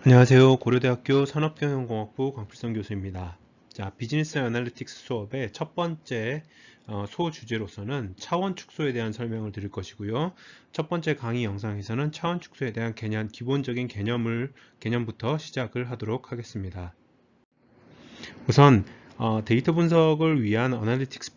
안녕하세요. 고려대학교 산업경영공학부 강필성 교수입니다. 자, 비즈니스 애널리틱스 수업의 첫 번째 소주제로서는 차원 축소에 대한 설명을 드릴 것이고요. 첫 번째 강의 영상에서는 차원 축소에 대한 기본적인 개념부터 시작을 하도록 하겠습니다. 우선 데이터 분석을 위한 애널리틱스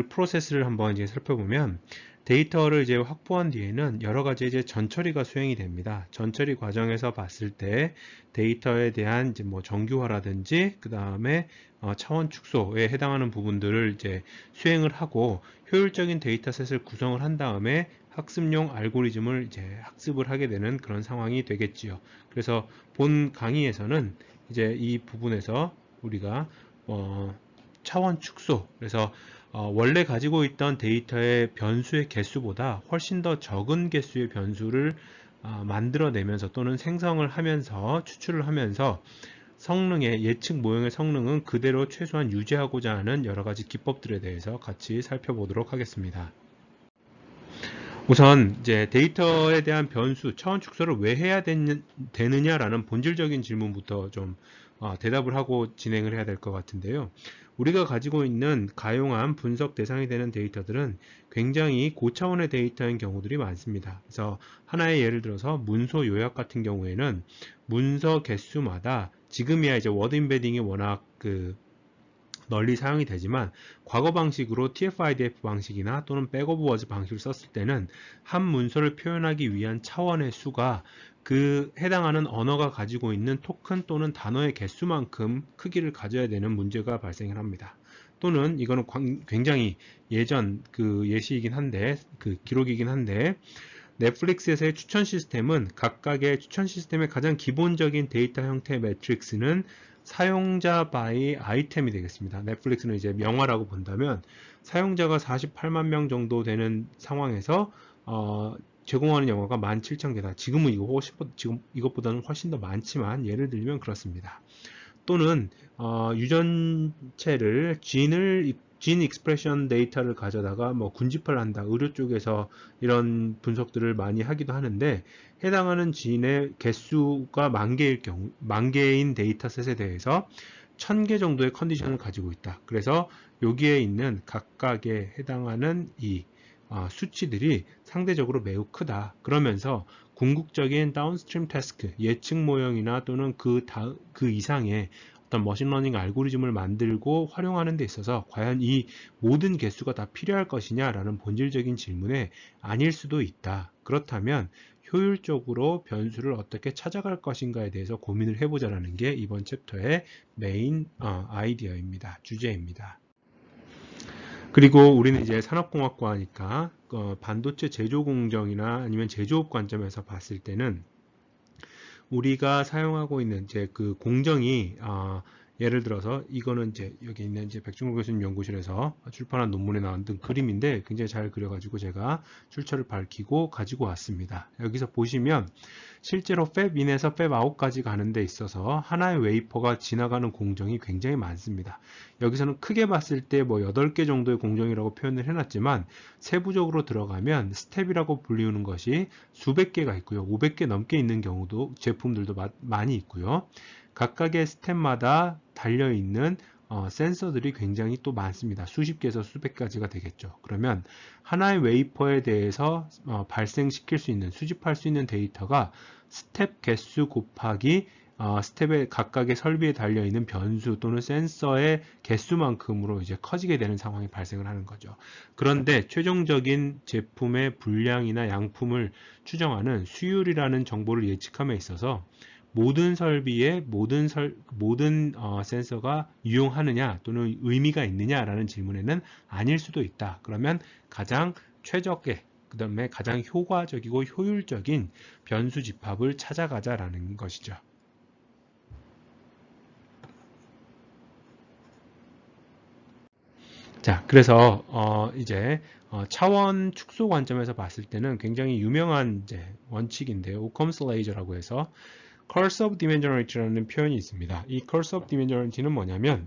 프로세스를 한번 이제 살펴보면 데이터를 이제 확보한 뒤에는 여러 가지 이제 전처리가 수행이 됩니다. 전처리 과정에서 봤을 때 데이터에 대한 이제 뭐 정규화라든지 그 다음에 차원 축소에 해당하는 부분들을 이제 수행을 하고 효율적인 데이터셋을 구성을 한 다음에 학습용 알고리즘을 이제 학습을 하게 되는 그런 상황이 되겠지요. 그래서 본 강의에서는 이제 이 부분에서 우리가 차원 축소, 그래서 원래 가지고 있던 데이터의 변수의 개수보다 훨씬 더 적은 개수의 변수를 만들어내면서 또는 생성을 하면서 추출을 하면서 성능의 예측 모형의 성능은 그대로 최소한 유지하고자 하는 여러 가지 기법들에 대해서 같이 살펴보도록 하겠습니다. 우선 이제 데이터에 대한 변수, 차원 축소를 왜 해야 되느냐라는 본질적인 질문부터 좀 대답을 하고 진행을 해야 될 것 같은데요. 우리가 가지고 있는 가용한 분석 대상이 되는 데이터들은 굉장히 고차원의 데이터인 경우들이 많습니다. 그래서 하나의 예를 들어서 문서 요약 같은 경우에는 문서 개수마다 지금이야 이제 워드 임베딩이 워낙 널리 사용이 되지만 과거 방식으로 TF-IDF 방식이나 또는 백오브 워즈 방식을 썼을 때는 한 문서를 표현하기 위한 차원의 수가 그 해당하는 언어가 가지고 있는 토큰 또는 단어의 개수만큼 크기를 가져야 되는 문제가 발생을 합니다. 또는 이거는 굉장히 예전 예시이긴 한데 기록이긴 한데 넷플릭스에서의 추천 시스템은 각각의 추천 시스템의 가장 기본적인 데이터 형태 매트릭스는 사용자 바이 아이템이 되겠습니다. 넷플릭스는 이제 영화라고 본다면 사용자가 48만 명 정도 되는 상황에서 제공하는 영화가 17,000개다. 지금은 지금 이것보다는 훨씬 더 많지만 예를 들면 그렇습니다. 또는 유전체를 진 익스프레션 데이터를 가져다가 뭐 군집화를 한다. 의료 쪽에서 이런 분석들을 많이 하기도 하는데 해당하는 진의 개수가 만 개인 데이터셋에 대해서 1000개 정도의 컨디션을 가지고 있다. 그래서 여기에 있는 각각에 해당하는 이 수치들이 상대적으로 매우 크다. 그러면서 궁극적인 다운스트림 태스크, 예측 모형이나 또는 그 이상의 어떤 머신러닝 알고리즘을 만들고 활용하는 데 있어서 과연 이 모든 개수가 다 필요할 것이냐라는 본질적인 질문에 아닐 수도 있다. 그렇다면 효율적으로 변수를 어떻게 찾아갈 것인가에 대해서 고민을 해보자라는 게 이번 챕터의 메인 아이디어입니다. 주제입니다. 그리고 우리는 이제 산업공학과니까 반도체 제조 공정이나 아니면 제조업 관점에서 봤을 때는 우리가 사용하고 있는 이제 공정이 예를 들어서 이거는 이제 여기 있는 이제 백준호 교수님 연구실에서 출판한 논문에 나온 그림인데 굉장히 잘 그려가지고 제가 출처를 밝히고 가지고 왔습니다. 여기서 보시면 실제로 팹인에서 팹아웃까지 가는 데 있어서 하나의 웨이퍼가 지나가는 공정이 굉장히 많습니다. 여기서는 크게 봤을 때 뭐 8개 정도의 공정이라고 표현을 해놨지만 세부적으로 들어가면 스텝이라고 불리우는 것이 수백 개가 있고요. 500개 넘게 있는 제품들도 많이 있고요. 각각의 스텝마다 달려있는 센서들이 굉장히 또 많습니다. 수십 개에서 수백 가지가 되겠죠. 그러면 하나의 웨이퍼에 대해서 발생시킬 수 있는, 수집할 수 있는 데이터가 스텝 개수 곱하기 스텝의 각각의 설비에 달려있는 변수 또는 센서의 개수만큼으로 이제 커지게 되는 상황이 발생을 하는 거죠. 그런데 최종적인 제품의 분량이나 양품을 추정하는 수율이라는 정보를 예측함에 있어서 모든 설비에 모든 센서가 유용하느냐 또는 의미가 있느냐라는 질문에는 아닐 수도 있다. 그러면 가장 최적의 그 다음에 가장 효과적이고 효율적인 변수 집합을 찾아가자라는 것이죠. 자, 그래서 이제 차원 축소 관점에서 봤을 때는 굉장히 유명한 이제 원칙인데요. 오컴스 레이저라고 해서 curse of dimensionality라는 표현이 있습니다. 이 curse of dimensionality는 뭐냐면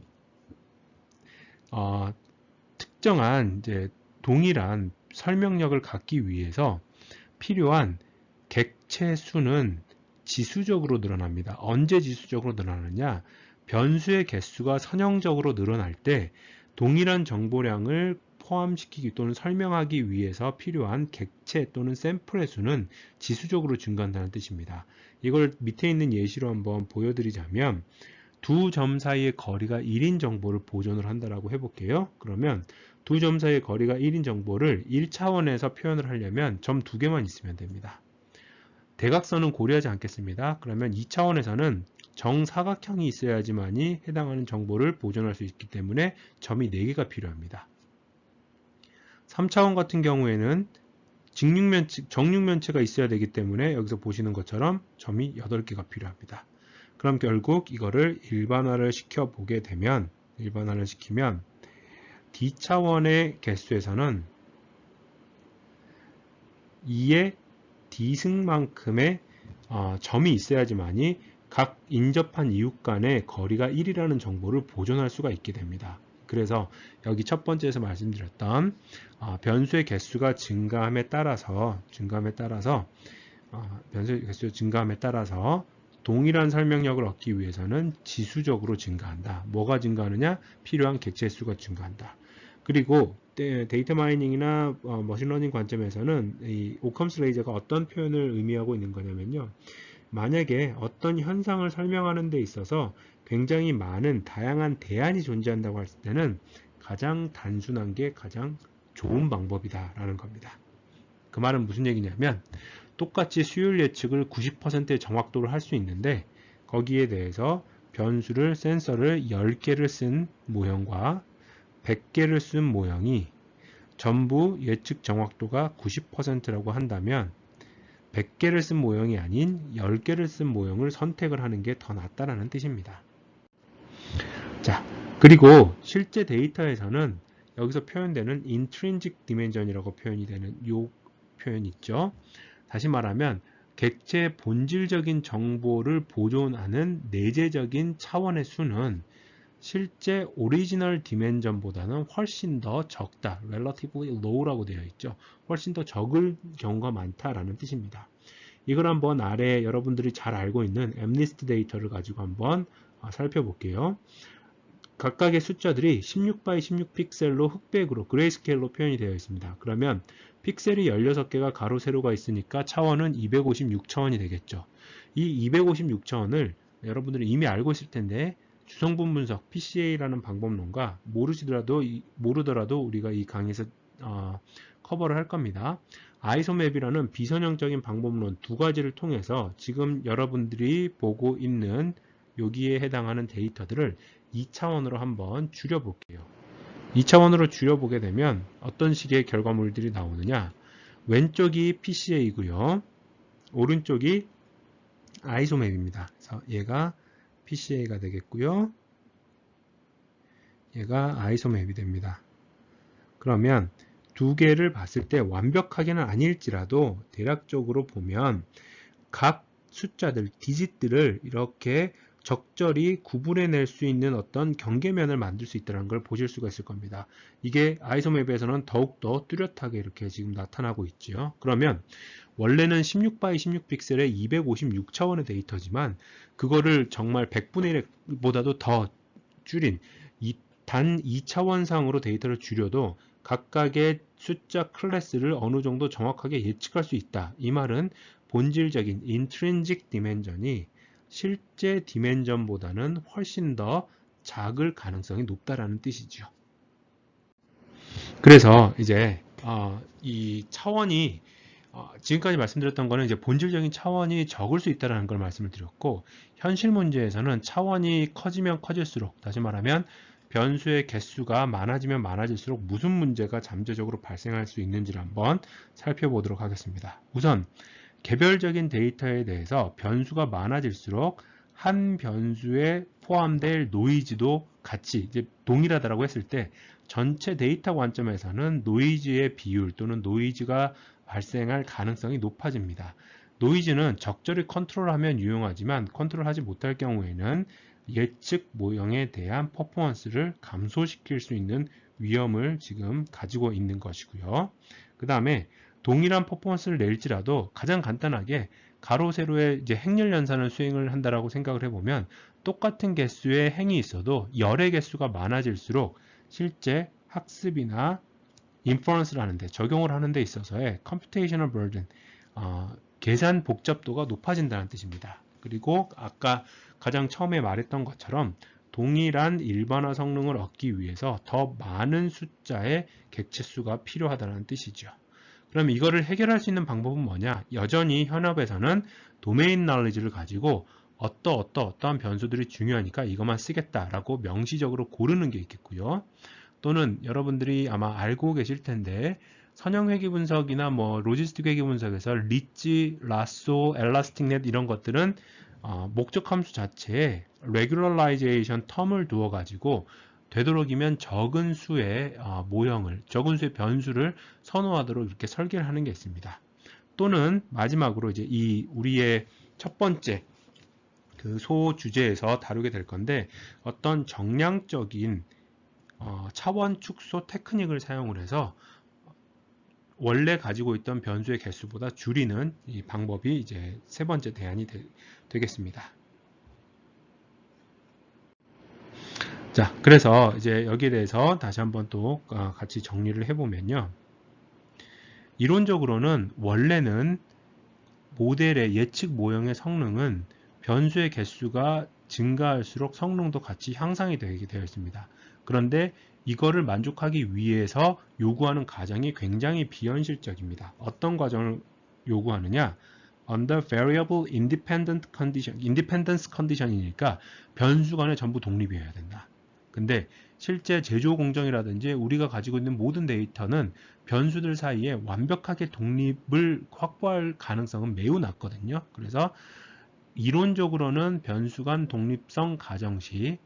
특정한 이제 동일한 설명력을 갖기 위해서 필요한 객체 수는 지수적으로 늘어납니다. 언제 지수적으로 늘어나느냐? 변수의 개수가 선형적으로 늘어날 때 동일한 정보량을 포함시키기 또는 설명하기 위해서 필요한 객체 또는 샘플의 수는 지수적으로 증가한다는 뜻입니다. 이걸 밑에 있는 예시로 한번 보여드리자면 두 점 사이의 거리가 1인 정보를 보존을 한다라고 해볼게요. 그러면 두 점 사이의 거리가 1인 정보를 1차원에서 표현을 하려면 점 2개만 있으면 됩니다. 대각선은 고려하지 않겠습니다. 그러면 2차원에서는 정사각형이 있어야지만이 해당하는 정보를 보존할 수 있기 때문에 점이 4개가 필요합니다. 3차원 같은 경우에는 정육면체가 있어야 되기 때문에 여기서 보시는 것처럼 점이 8개가 필요합니다. 그럼 결국 이거를 일반화를 시켜보게 되면, 일반화를 시키면 D차원의 개수에서는 2의 D승만큼의 점이 있어야지만이 각 인접한 이웃 간의 거리가 1이라는 정보를 보존할 수가 있게 됩니다. 그래서 여기 첫 번째에서 말씀드렸던 변수의 개수가 증가함에 따라서 동일한 설명력을 얻기 위해서는 지수적으로 증가한다. 뭐가 증가하느냐? 필요한 객체 수가 증가한다. 그리고 데이터 마이닝이나 머신러닝 관점에서는 이 오컴스 레이저가 어떤 표현을 의미하고 있는 거냐면요. 만약에 어떤 현상을 설명하는 데 있어서 굉장히 많은 다양한 대안이 존재한다고 했을 때는 가장 단순한 게 가장 좋은 방법이다 라는 겁니다. 그 말은 무슨 얘기냐면 똑같이 수율 예측을 90%의 정확도를 할 수 있는데 거기에 대해서 변수를 센서를 10개를 쓴 모형과 100개를 쓴 모형이 전부 예측 정확도가 90%라고 한다면 100개를 쓴 모형이 아닌 10개를 쓴 모형을 선택을 하는 게 더 낫다라는 뜻입니다. 자, 그리고 실제 데이터에서는 여기서 표현되는 intrinsic dimension이라고 표현이 되는 이 표현 있죠. 다시 말하면 객체의 본질적인 정보를 보존하는 내재적인 차원의 수는 실제 오리지널 디멘전보다는 훨씬 더 적다. relatively low라고 되어 있죠. 훨씬 더 적을 경우가 많다라는 뜻입니다. 이걸 한번 아래 여러분들이 잘 알고 있는 엠니스트 데이터를 가지고 한번 살펴볼게요. 각각의 숫자들이 16x 16 픽셀로 흑백으로 그레이스케일로 표현이 되어 있습니다. 그러면 픽셀이 16개가 가로 세로가 있으니까 차원은 256차원이 되겠죠. 이 256차원을 여러분들이 이미 알고 있을 텐데 주성분 분석 PCA라는 방법론과 모르더라도 우리가 이 강의에서 커버를 할 겁니다. 아이소맵이라는 비선형적인 방법론 두 가지를 통해서 지금 여러분들이 보고 있는 여기에 해당하는 데이터들을 2차원으로 한번 줄여볼게요. 2차원으로 줄여보게 되면 어떤 식의 결과물들이 나오느냐. 왼쪽이 PCA이고요. 오른쪽이 아이소맵입니다. 그래서 얘가 PCA가 되겠고요. 얘가 아이소맵이 됩니다. 그러면 두 개를 봤을 때 완벽하게는 아닐지라도 대략적으로 보면 각 숫자들, 디짓들을 이렇게 적절히 구분해낼 수 있는 어떤 경계면을 만들 수 있다는 걸 보실 수가 있을 겁니다. 이게 아이소맵에서는 더욱더 뚜렷하게 이렇게 지금 나타나고 있죠. 그러면 원래는 16x 16픽셀의 256차원의 데이터지만 그거를 정말 100분의 1보다도 더 줄인 단 2차원상으로 데이터를 줄여도 각각의 숫자 클래스를 어느 정도 정확하게 예측할 수 있다. 이 말은 본질적인 intrinsic dimension이 실제 디멘전보다는 훨씬 더 작을 가능성이 높다라는 뜻이죠. 그래서 이제 이 차원이 지금까지 말씀드렸던 거는 이제 본질적인 차원이 적을 수 있다는 걸 말씀을 드렸고 현실 문제에서는 차원이 커지면 커질수록 다시 말하면 변수의 개수가 많아지면 많아질수록 무슨 문제가 잠재적으로 발생할 수 있는지를 한번 살펴보도록 하겠습니다. 우선 개별적인 데이터에 대해서 변수가 많아질수록 한 변수에 포함될 노이즈도 같이 이제 동일하다고 했을 때 전체 데이터 관점에서는 노이즈의 비율 또는 노이즈가 발생할 가능성이 높아집니다. 노이즈는 적절히 컨트롤하면 유용하지만 컨트롤하지 못할 경우에는 예측 모형에 대한 퍼포먼스를 감소시킬 수 있는 위험을 지금 가지고 있는 것이고요. 그 다음에 동일한 퍼포먼스를 낼지라도 가장 간단하게 가로 세로의 이제 행렬 연산을 수행을 한다라고 생각을 해보면 똑같은 개수의 행이 있어도 열의 개수가 많아질수록 실제 학습이나 인퍼런스를 하는데 적용을 하는 데 있어서의 computational burden 계산 복잡도가 높아진다는 뜻입니다. 그리고 아까 가장 처음에 말했던 것처럼 동일한 일반화 성능을 얻기 위해서 더 많은 숫자의 객체수가 필요하다는 뜻이죠. 그럼 이거를 해결할 수 있는 방법은 뭐냐? 여전히 현업에서는 도메인 knowledge를 가지고 어떠한 변수들이 중요하니까 이것만 쓰겠다라고 명시적으로 고르는 게 있겠고요. 또는 여러분들이 아마 알고 계실 텐데 선형 회귀 분석이나 뭐 로지스틱 회귀 분석에서 리치, 라쏘, 엘라스틱넷 이런 것들은 목적 함수 자체에 regularization 텀을 두어 가지고 되도록이면 적은 수의 모형을, 적은 수의 변수를 선호하도록 이렇게 설계를 하는 게 있습니다. 또는 마지막으로 이제 이 우리의 첫 번째 그 소 주제에서 다루게 될 건데 어떤 정량적인 차원 축소 테크닉을 사용을 해서 원래 가지고 있던 변수의 개수보다 줄이는 이 방법이 이제 세 번째 대안이 되겠습니다. 자, 그래서 이제 여기에 대해서 다시 한번 또 같이 정리를 해보면요. 이론적으로는 원래는 모델의 예측 모형의 성능은 변수의 개수가 증가할수록 성능도 같이 향상이 되게 되어 있습니다. 그런데 이거를 만족하기 위해서 요구하는 과정이 굉장히 비현실적입니다. 어떤 과정을 요구하느냐? Under variable independence condition이니까 변수 간에 전부 독립이어야 된다. 근데 실제 제조 공정이라든지 우리가 가지고 있는 모든 데이터는 변수들 사이에 완벽하게 독립을 확보할 가능성은 매우 낮거든요. 그래서 이론적으로는 변수 간 독립성 가정 시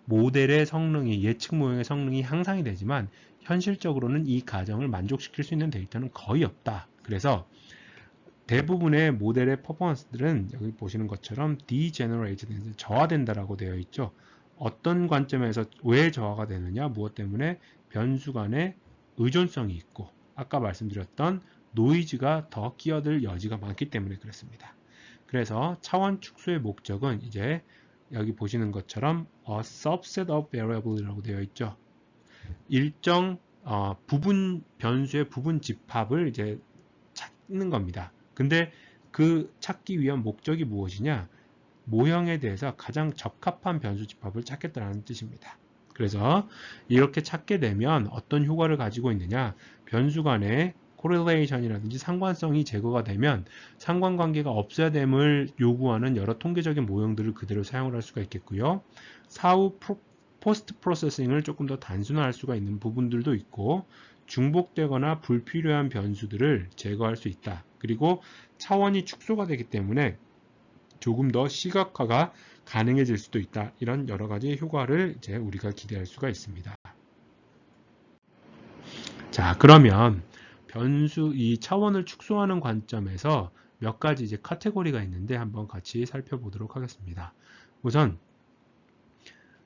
모델의 성능이, 예측 모형의 성능이 향상이 되지만 현실적으로는 이 가정을 만족시킬 수 있는 데이터는 거의 없다. 그래서 대부분의 모델의 퍼포먼스들은 여기 보시는 것처럼 degenerated, 저하된다라고 되어 있죠. 어떤 관점에서 왜 저하가 되느냐, 무엇 때문에? 변수 간의 의존성이 있고 아까 말씀드렸던 노이즈가 더 끼어들 여지가 많기 때문에 그렇습니다. 그래서 차원 축소의 목적은 이제 여기 보시는 것처럼 a subset of variable이라고 되어 있죠. 일정 부분 변수의 부분 집합을 이제 찾는 겁니다. 근데 그 찾기 위한 목적이 무엇이냐? 모형에 대해서 가장 적합한 변수 집합을 찾겠다는 뜻입니다. 그래서 이렇게 찾게 되면 어떤 효과를 가지고 있느냐? 변수 간의 correlation이라든지 상관성이 제거가 되면 상관관계가 없어야 됨을 요구하는 여러 통계적인 모형들을 그대로 사용을 할 수가 있겠고요. 사후 포스트 프로세싱을 조금 더 단순화할 수가 있는 부분들도 있고 중복되거나 불필요한 변수들을 제거할 수 있다. 그리고 차원이 축소가 되기 때문에 조금 더 시각화가 가능해질 수도 있다. 이런 여러 가지 효과를 이제 우리가 기대할 수가 있습니다. 자, 그러면 변수 이 차원을 축소하는 관점에서 몇 가지 이제 카테고리가 있는데 한번 같이 살펴보도록 하겠습니다. 우선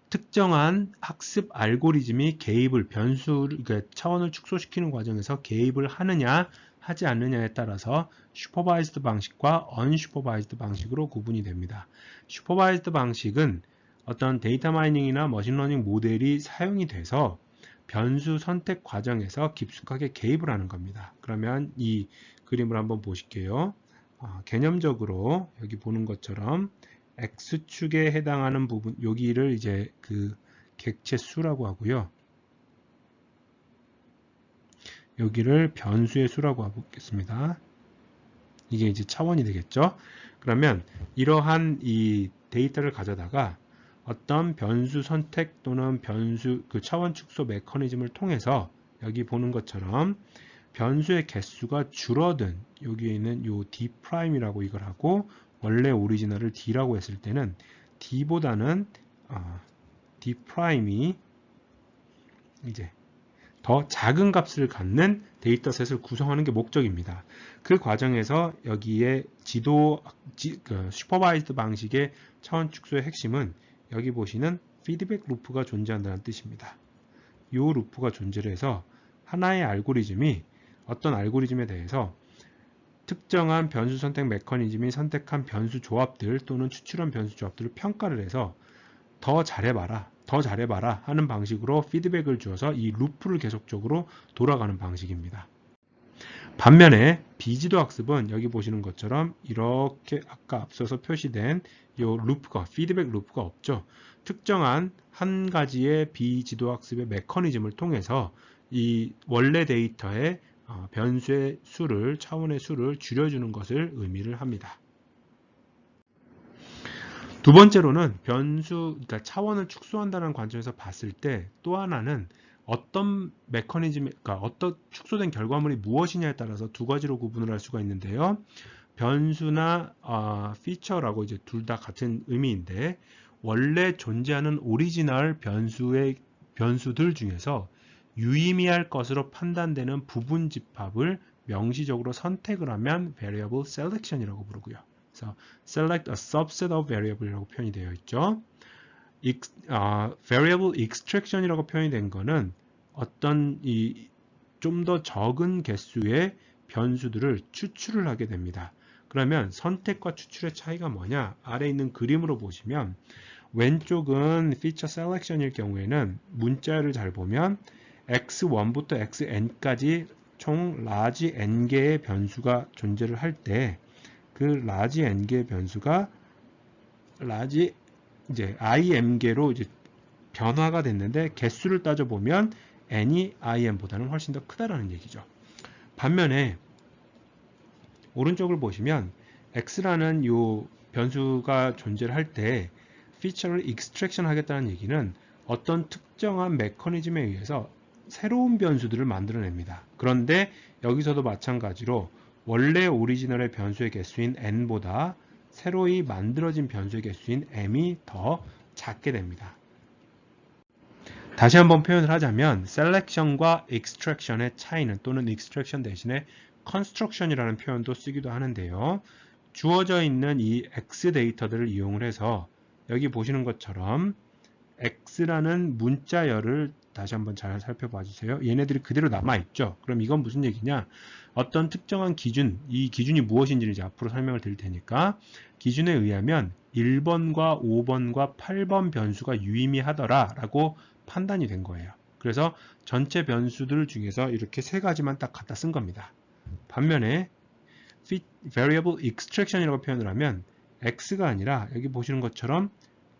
특정한 학습 알고리즘이 개입을 그러니까 차원을 축소시키는 과정에서 개입을 하느냐 하지 않느냐에 따라서 슈퍼바이즈드 방식과 언슈퍼바이즈드 방식으로 구분이 됩니다. 슈퍼바이즈드 방식은 어떤 데이터 마이닝이나 머신러닝 모델이 사용이 돼서 변수 선택 과정에서 깊숙하게 개입을 하는 겁니다. 그러면 이 그림을 한번 보실게요. 개념적으로 여기 보는 것처럼 X축에 해당하는 부분, 여기를 이제 그 객체 수라고 하고요. 여기를 변수의 수라고 하겠습니다. 이게 이제 차원이 되겠죠. 그러면 이러한 이 데이터를 가져다가 어떤 변수 선택 또는 변수 그 차원 축소 메커니즘을 통해서 여기 보는 것처럼 변수의 개수가 줄어든 여기에 있는 요 D'이라고 이걸 하고 원래 오리지널을 D라고 했을 때는 D보다는 D'이 이제 더 작은 값을 갖는 데이터셋을 구성하는 게 목적입니다. 그 과정에서 여기에 슈퍼바이즈드 방식의 차원 축소의 핵심은 여기 보시는 피드백 루프가 존재한다는 뜻입니다. 이 루프가 존재를 해서 하나의 알고리즘이 어떤 알고리즘에 대해서 특정한 변수 선택 메커니즘이 선택한 변수 조합들 또는 추출한 변수 조합들을 평가를 해서 더 잘해봐라 하는 방식으로 피드백을 주어서 이 루프를 계속적으로 돌아가는 방식입니다. 반면에 비지도 학습은 여기 보시는 것처럼 이렇게 아까 앞서서 표시된 이 루프가 피드백 루프가 없죠. 특정한 한 가지의 비지도 학습의 메커니즘을 통해서 이 원래 데이터의 변수의 수를 차원의 수를 줄여주는 것을 의미를 합니다. 두 번째로는 변수, 그러니까 차원을 축소한다는 관점에서 봤을 때 또 하나는 어떤 메커니즘, 그러니까 어떤 축소된 결과물이 무엇이냐에 따라서 두 가지로 구분을 할 수가 있는데요. 변수나 피처라고 이제 둘 다 같은 의미인데 원래 존재하는 오리지널 변수들 중에서 유의미할 것으로 판단되는 부분 집합을 명시적으로 선택을 하면 variable selection이라고 부르고요. 그래서 select a subset of variable이라고 표현이 되어 있죠. variable extraction이라고 표현이 된 거는 어떤 좀 더 적은 개수의 변수들을 추출을 하게 됩니다. 그러면 선택과 추출의 차이가 뭐냐? 아래 있는 그림으로 보시면 왼쪽은 feature selection일 경우에는 문자를 잘 보면 x1부터 xn까지 총 large n개의 변수가 존재를 할 때 그 large n개의 변수가 large 이제 im개로 이제 변화가 됐는데 개수를 따져보면 n이 im보다는 훨씬 더 크다라는 얘기죠. 반면에 오른쪽을 보시면 x라는 요 변수가 존재를 할 때 피처를 익스트랙션 하겠다는 얘기는 어떤 특정한 메커니즘에 의해서 새로운 변수들을 만들어냅니다. 그런데 여기서도 마찬가지로 원래 오리지널의 변수의 개수인 n보다 새로이 만들어진 변수의 개수인 m이 더 작게 됩니다. 다시 한번 표현을 하자면 selection과 extraction의 차이는 또는 extraction 대신에 construction이라는 표현도 쓰기도 하는데요. 주어져 있는 이 x 데이터들을 이용을 해서 여기 보시는 것처럼 x라는 문자열을 다시 한번 잘 살펴봐 주세요. 얘네들이 그대로 남아있죠. 그럼 이건 무슨 얘기냐? 어떤 특정한 기준, 이 기준이 무엇인지를 이제 앞으로 설명을 드릴 테니까 기준에 의하면 1번과 5번과 8번 변수가 유의미하더라 라고 판단이 된 거예요. 그래서 전체 변수들 중에서 이렇게 세 가지만 딱 갖다 쓴 겁니다. 반면에 variable extraction이라고 표현을 하면 x가 아니라 여기 보시는 것처럼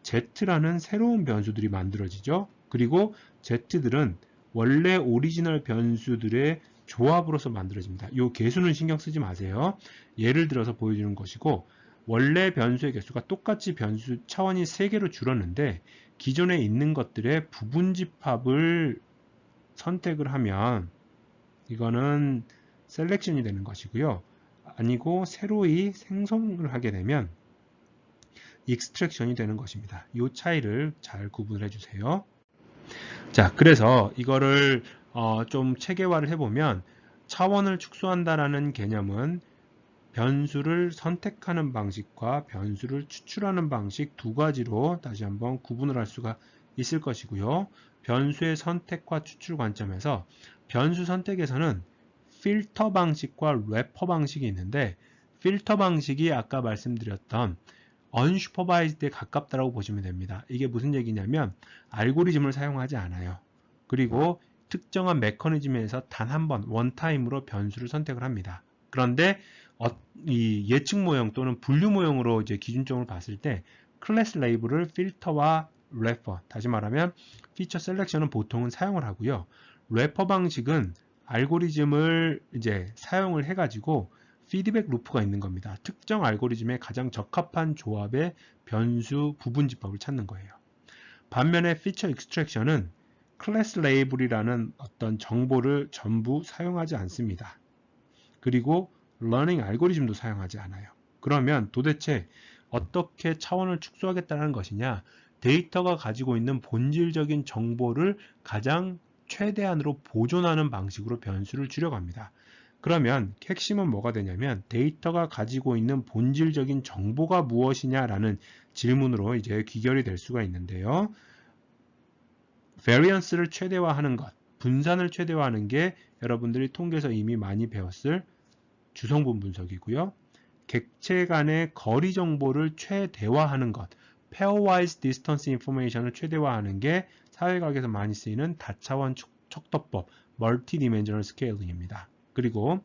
z라는 새로운 변수들이 만들어지죠. 그리고 z들은 원래 오리지널 변수들의 조합으로서 만들어집니다. 이 개수는 신경 쓰지 마세요. 예를 들어서 보여주는 것이고 원래 변수의 개수가 똑같이 변수 차원이 3개로 줄었는데 기존에 있는 것들의 부분 집합을 선택을 하면 이거는 셀렉션이 되는 것이고요. 아니고 새로이 생성을 하게 되면 익스트랙션이 되는 것입니다. 이 차이를 잘 구분을 해주세요. 자, 그래서 이거를 좀 체계화를 해보면 차원을 축소한다라는 개념은 변수를 선택하는 방식과 변수를 추출하는 방식 두 가지로 다시 한번 구분을 할 수가 있을 것이고요. 변수의 선택과 추출 관점에서 변수 선택에서는 필터 방식과 래퍼 방식이 있는데 필터 방식이 아까 말씀드렸던 unsupervised에 가깝다고 보시면 됩니다. 이게 무슨 얘기냐면 알고리즘을 사용하지 않아요. 그리고 특정한 메커니즘에서 단 한 번 원타임으로 변수를 선택을 합니다. 그런데 이 예측 모형 또는 분류 모형으로 이제 기준점을 봤을 때 클래스 레이블을 필터와 래퍼, 다시 말하면 피처 셀렉션은 보통은 사용을 하고요. 래퍼 방식은 알고리즘을 이제 사용을 해가지고 피드백 루프가 있는 겁니다. 특정 알고리즘에 가장 적합한 조합의 변수 부분 집합을 찾는 거예요. 반면에 피처 익스트랙션은 클래스 레이블이라는 어떤 정보를 전부 사용하지 않습니다. 그리고 러닝 알고리즘도 사용하지 않아요. 그러면 도대체 어떻게 차원을 축소하겠다는 것이냐? 데이터가 가지고 있는 본질적인 정보를 가장 최대한으로 보존하는 방식으로 변수를 줄여갑니다. 그러면 핵심은 뭐가 되냐면 데이터가 가지고 있는 본질적인 정보가 무엇이냐라는 질문으로 이제 귀결이 될 수가 있는데요. variance를 최대화하는 것, 분산을 최대화하는 게 여러분들이 통계에서 이미 많이 배웠을 주성분 분석이고요. 객체 간의 거리 정보를 최대화하는 것, pairwise distance information을 최대화하는 게 사회과학에서 많이 쓰이는 다차원 척도법, multidimensional scaling,입니다. 그리고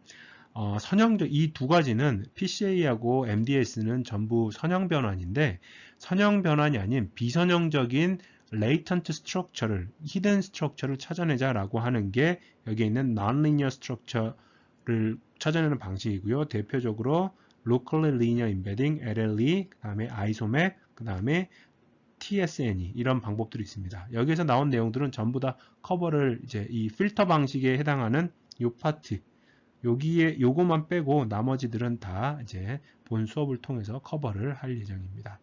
선형적 이 두 가지는 PCA하고 MDS는 전부 선형 변환인데 선형 변환이 아닌 비선형적인 latent structure를 hidden structure를 찾아내자라고 하는 게 여기에 있는 nonlinear structure를 찾아내는 방식이고요. 대표적으로 locally linear embedding, LLE, 그다음에 isomap, 그다음에 TSNE 이런 방법들이 있습니다. 여기에서 나온 내용들은 전부 다 커버를 이제 이 필터 방식에 해당하는 이 파트 여기에 요거만 빼고 나머지들은 다 이제 본 수업을 통해서 커버를 할 예정입니다.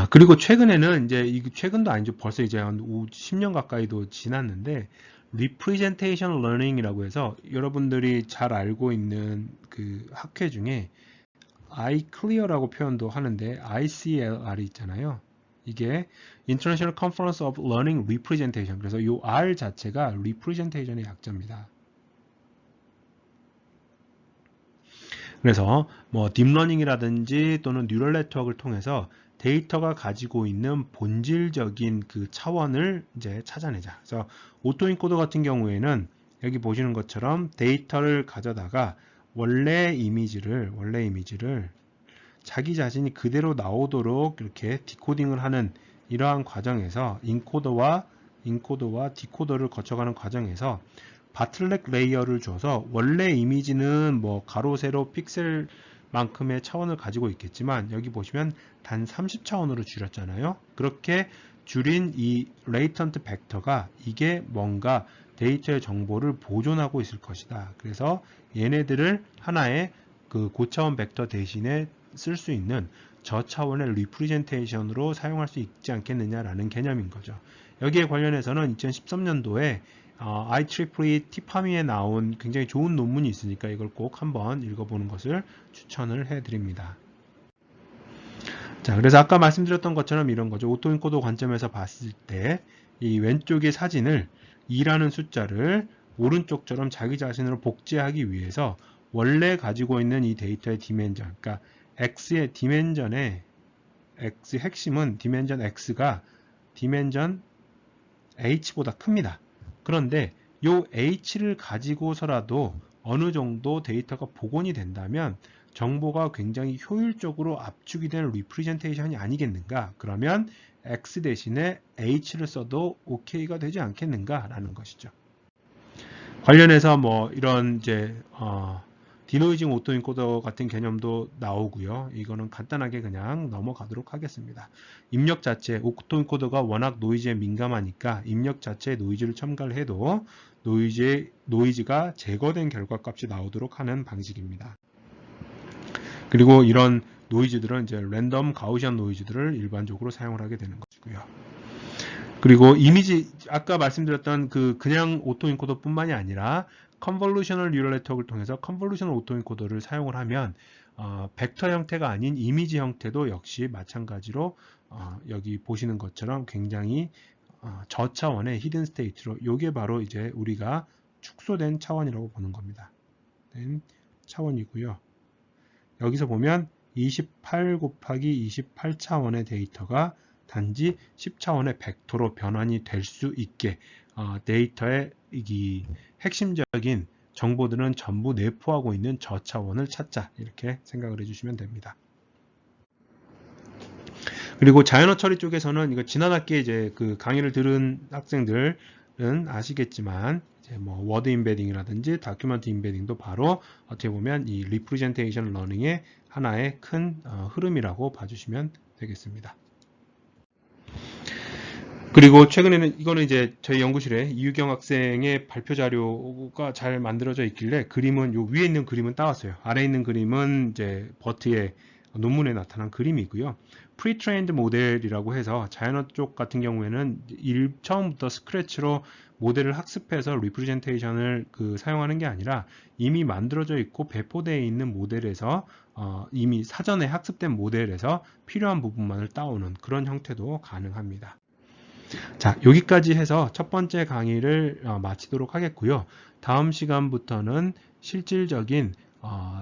그리고 최근에는 이제 최근도 아니죠. 벌써 이제 한 10년 가까이도 지났는데 Representation Learning이라고 해서 여러분들이 잘 알고 있는 그 학회 중에 iClear라고 표현도 하는데 ICLR이 있잖아요. 이게 International Conference of Learning Representation. 그래서 이 R 자체가 Representation의 약자입니다. 그래서 뭐 딥러닝이라든지 또는 뉴럴 네트워크를 통해서 데이터가 가지고 있는 본질적인 그 차원을 이제 찾아내자. 그래서 오토인코더 같은 경우에는 여기 보시는 것처럼 데이터를 가져다가 원래 이미지를 자기 자신이 그대로 나오도록 이렇게 디코딩을 하는 이러한 과정에서 인코더와 디코더를 거쳐가는 과정에서 바틀렉 레이어를 줘서 원래 이미지는 뭐 가로, 세로, 픽셀만큼의 차원을 가지고 있겠지만 여기 보시면 단 30차원으로 줄였잖아요. 그렇게 줄인 이 레이턴트 벡터가 이게 뭔가 데이터의 정보를 보존하고 있을 것이다. 그래서 얘네들을 하나의 그 고차원 벡터 대신에 쓸 수 있는 저차원의 리프레젠테이션으로 사용할 수 있지 않겠느냐라는 개념인 거죠. 여기에 관련해서는 2013년도에 IEEE 티파미에 나온 굉장히 좋은 논문이 있으니까 이걸 꼭 한번 읽어보는 것을 추천을 해드립니다. 자, 그래서 아까 말씀드렸던 것처럼 이런 거죠. 오토인코더 관점에서 봤을 때 이 왼쪽의 사진을 2라는 숫자를 오른쪽처럼 자기 자신으로 복제하기 위해서 원래 가지고 있는 이 데이터의 디멘전, 그러니까 X의 디멘전의 X 핵심은 디멘전 X가 디멘전 H보다 큽니다. 그런데 이 H를 가지고서라도 어느 정도 데이터가 복원이 된다면 정보가 굉장히 효율적으로 압축이 되는 리프레젠테이션이 아니겠는가? 그러면 X 대신에 H를 써도 OK가 되지 않겠는가? 라는 것이죠. 관련해서 뭐 이런 이제 디노이징 오토인코더 같은 개념도 나오고요. 이거는 간단하게 그냥 넘어가도록 하겠습니다. 입력 자체, 오토인코더가 워낙 노이즈에 민감하니까 입력 자체에 노이즈를 첨가를 해도 노이즈가 제거된 결과값이 나오도록 하는 방식입니다. 그리고 이런 노이즈들은 이제 랜덤 가우시안 노이즈들을 일반적으로 사용을 하게 되는 것이고요. 그리고 이미지 아까 말씀드렸던 그냥 오토인코더 뿐만이 아니라 컨볼루셔널 뉴럴 네트워크를 통해서 컨볼루셔널 오토인코더를 사용을 하면 벡터 형태가 아닌 이미지 형태도 역시 마찬가지로 여기 보시는 것처럼 굉장히 저차원의 히든 스테이트로 이게 바로 이제 우리가 축소된 차원이라고 보는 겁니다. 차원이고요. 여기서 보면 28 곱하기 28차원의 데이터가 단지 10차원의 벡터로 변환이 될 수 있게 데이터의 이 핵심적인 정보들은 전부 내포하고 있는 저차원을 찾자 이렇게 생각을 해주시면 됩니다. 그리고 자연어 처리 쪽에서는 이거 지난 학기에 이제 그 강의를 들은 학생들은 아시겠지만 이제 뭐 워드 임베딩이라든지 다큐멘트 임베딩도 바로 어떻게 보면 이 리프레젠테이션 러닝의 하나의 큰 흐름이라고 봐주시면 되겠습니다. 그리고 최근에는 이거는 이제 저희 연구실에 이유경 학생의 발표 자료가 잘 만들어져 있길래 그림은 요 위에 있는 그림은 따왔어요. 아래에 있는 그림은 이제 버트의 논문에 나타난 그림이고요. 프리트레인드 모델이라고 해서 자연어 쪽 같은 경우에는 처음부터 스크래치로 모델을 학습해서 리프레젠테이션을 사용하는 게 아니라 이미 만들어져 있고 배포되어 있는 모델에서 이미 사전에 학습된 모델에서 필요한 부분만을 따오는 그런 형태도 가능합니다. 자, 여기까지 해서 첫 번째 강의를 마치도록 하겠고요. 다음 시간부터는 실질적인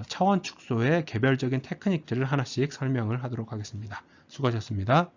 차원 축소의 개별적인 테크닉들을 하나씩 설명을 하도록 하겠습니다. 수고하셨습니다.